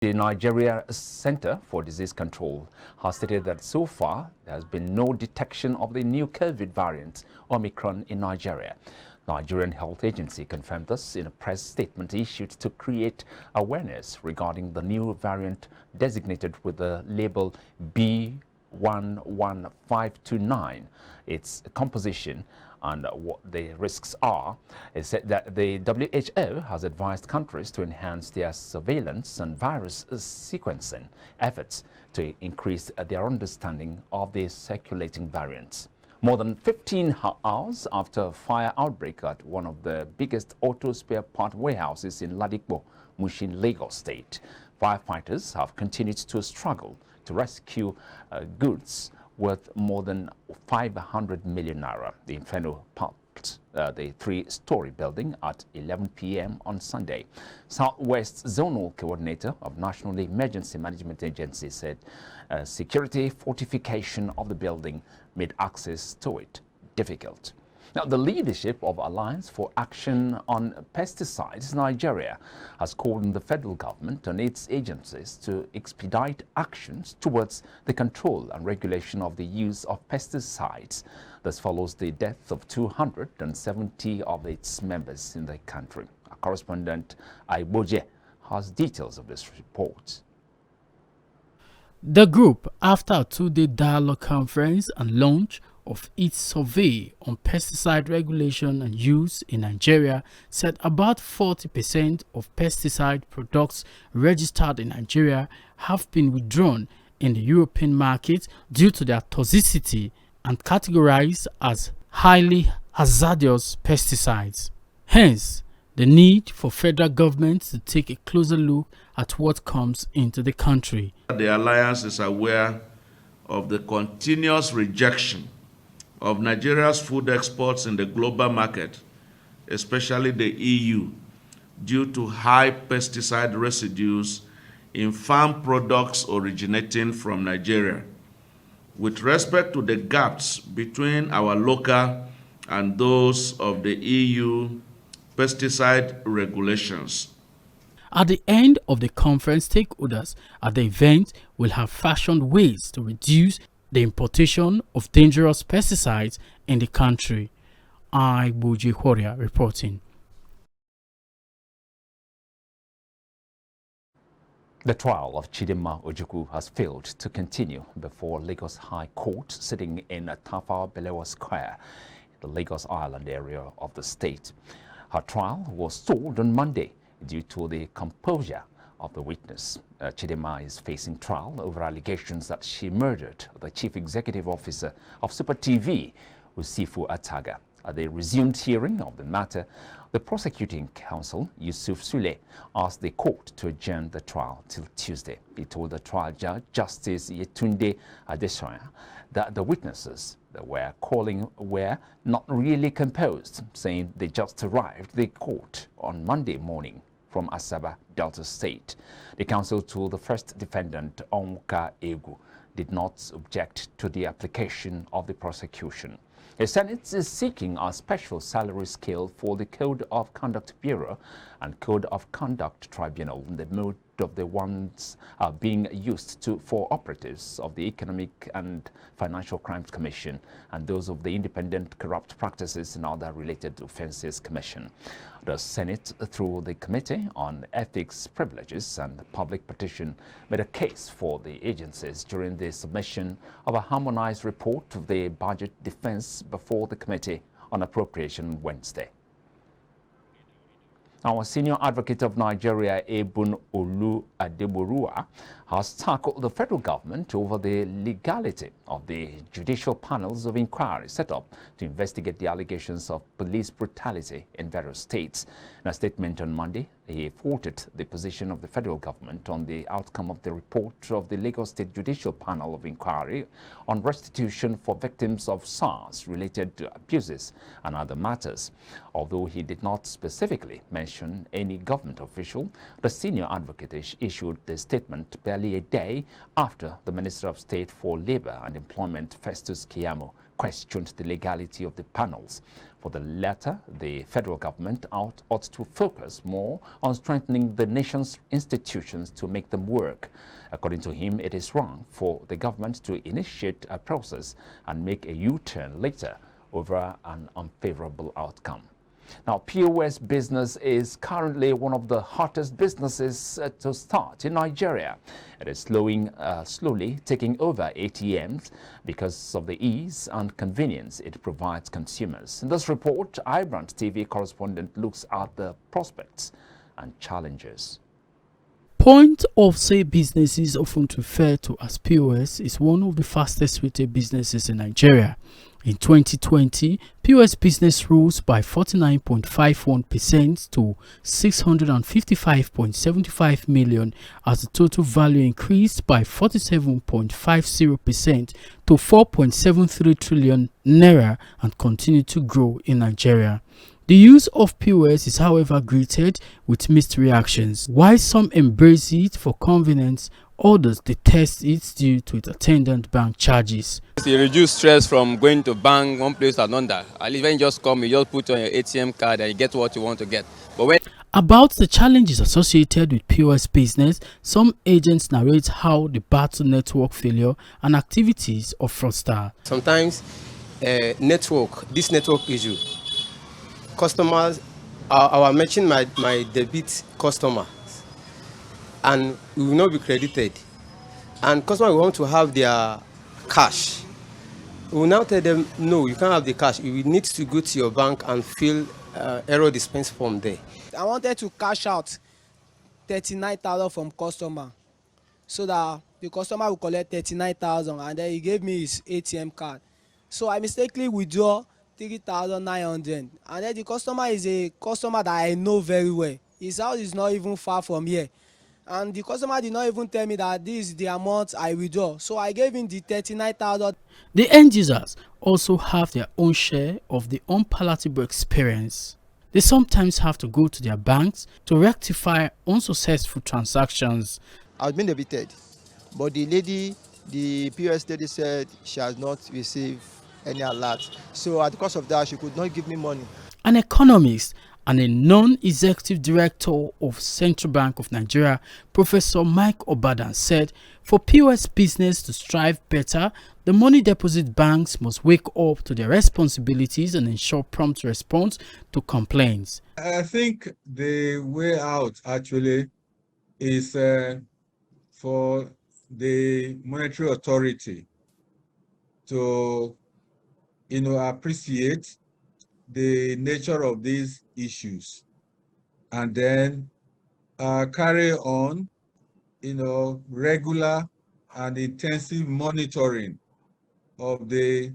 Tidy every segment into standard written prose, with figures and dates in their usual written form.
The Nigeria Center for Disease Control has stated that so far there has been no detection of the new COVID variant Omicron in Nigeria. Nigerian Health Agency confirmed this in a press statement issued to create awareness regarding the new variant designated with the label B11529. Its composition and what the risks are. It said that the WHO has advised countries to enhance their surveillance and virus sequencing efforts to increase their understanding of the circulating variants. More than 15 hours after a fire outbreak at one of the biggest auto spare part warehouses in Adegboruwa, Lagos State, firefighters have continued to struggle to rescue goods worth more than 500 million naira. The inferno popped the three-story building at 11 p.m. on Sunday. Southwest Zonal Coordinator of National Emergency Management Agency said security fortification of the building made access to it difficult. Now, the leadership of Alliance for Action on Pesticides Nigeria has called on the federal government and its agencies to expedite actions towards the control and regulation of the use of pesticides. This follows the death of 270 of its members in the country. Our correspondent Iboje has details of this report. The group, after a two-day dialogue conference and launch of its survey on pesticide regulation and use in Nigeria, said about 40% of pesticide products registered in Nigeria have been withdrawn in the European market due to their toxicity and categorized as highly hazardous pesticides. Hence, the need for federal government to take a closer look at what comes into the country. The Alliance is aware of the continuous rejection of Nigeria's food exports in the global market, especially the EU, due to high pesticide residues in farm products originating from Nigeria. With respect to the gaps between our local and those of the EU pesticide regulations. At the end of the conference, stakeholders at the event will have fashioned ways to reduce the importation of dangerous pesticides in the country. Adegboruwa reporting. The trial of Chidema has failed to continue before Lagos High Court sitting in Tafawa Balewa Square, the Lagos Island area of the state. Her trial was stalled on Monday due to the composure of the witness. Chidema is facing trial over allegations that she murdered the chief executive officer of Super TV, Usifu Ataga. At the resumed hearing of the matter, the prosecuting counsel, Yusuf Sule, asked the court to adjourn the trial till Tuesday. He told the trial judge, Justice Yetunde Adesoya, that the witnesses that were calling were not really composed, saying they just arrived at the court on Monday morning from Asaba, Delta State. The counsel told the first defendant, Onka Egu, did not object to the application of the prosecution. The Senate is seeking a special salary scale for the Code of Conduct Bureau and Code of Conduct Tribunal in the mode of the ones being used for operatives of the Economic and Financial Crimes Commission and those of the Independent Corrupt Practices and Other Related Offences Commission. The Senate, through the Committee on Ethics, Privileges and Public Petition, made a case for the agencies during the submission of a harmonized report of the budget defense before the Committee on Appropriation Wednesday. Our senior advocate of Nigeria, Adegboruwa, has tackled the federal government over the legality of the judicial panels of inquiry set up to investigate the allegations of police brutality in various states. In a statement on Monday, he faulted the position of the federal government on the outcome of the report of the Lagos State Judicial Panel of Inquiry on restitution for victims of SARS-related abuses and other matters. Although he did not specifically mention any government official, the senior advocate issued the statement barely a day after the Minister of State for Labor and Employment, Festus Keyamo, questioned the legality of the panels. For the latter, the federal government ought to focus more on strengthening the nation's institutions to make them work. According to him, it is wrong for the government to initiate a process and make a U-turn later over an unfavorable outcome. Now, POS business is currently one of the hottest businesses to start in Nigeria. It is slowly taking over ATMs because of the ease and convenience it provides consumers. In this report, iBrandTV correspondent looks at the prospects and challenges. Point of sale businesses, often referred to as POS, is one of the fastest retail businesses in Nigeria. In 2020, POS business rose by 49.51% to 655.75 million, as the total value increased by 47.50% to 4.73 trillion naira and continued to grow in Nigeria. The use of POS is, however, greeted with mixed reactions. While some embrace it for convenience, others detest it due to its attendant bank charges. It reduces stress from going to bank one place to another. At least when you just come, you just put on your ATM card and you get what you want to get. But about the challenges associated with POS business, some agents narrate how they battle network failure and activities of fraudsters. Sometimes this network issue, customers, our mention my debit customers, and we will not be credited. And customers want to have their cash. We will now tell them, no, you can't have the cash. You will need to go to your bank and fill error dispense form there. I wanted to cash out 39,000 from customer, so that the customer will collect 39,000, and then he gave me his ATM card. So I mistakenly withdraw 3,900, and then the customer is a customer that I know very well. His house is not even far from here, and the customer did not even tell me that this is the amount I withdraw. So I gave him the 39,000. The end users also have their own share of the unpalatable experience. They sometimes have to go to their banks to rectify unsuccessful transactions. I've been debited, but the POS lady said she has not received any alert. So at the cost of that, she could not give me money. An economist and a non-executive director of Central Bank of Nigeria, Professor Mike Obadan, said for POS business to strive better, the money deposit banks must wake up to their responsibilities and ensure prompt response to complaints. I think the way out actually is for the monetary authority to appreciate the nature of these issues and then carry on, regular and intensive monitoring of the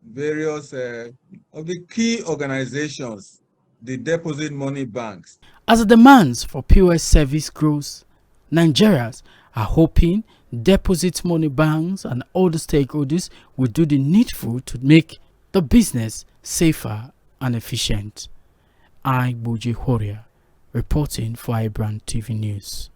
various, of the key organizations, the deposit money banks. As the demands for POS service grows, Nigerians are hoping deposit money banks and other stakeholders will do the needful to make the business safer and efficient. Adegboruwa reporting for iBrandTV News.